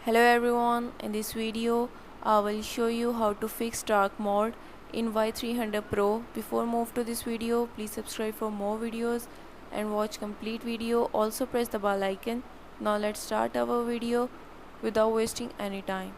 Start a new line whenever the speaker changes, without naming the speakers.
Hello everyone, in this video I will show you how to fix dark mode in Y300 Pro. Before move to this video, please subscribe for more videos and watch complete video. Also press the bell icon. Now let's start our video without wasting any time.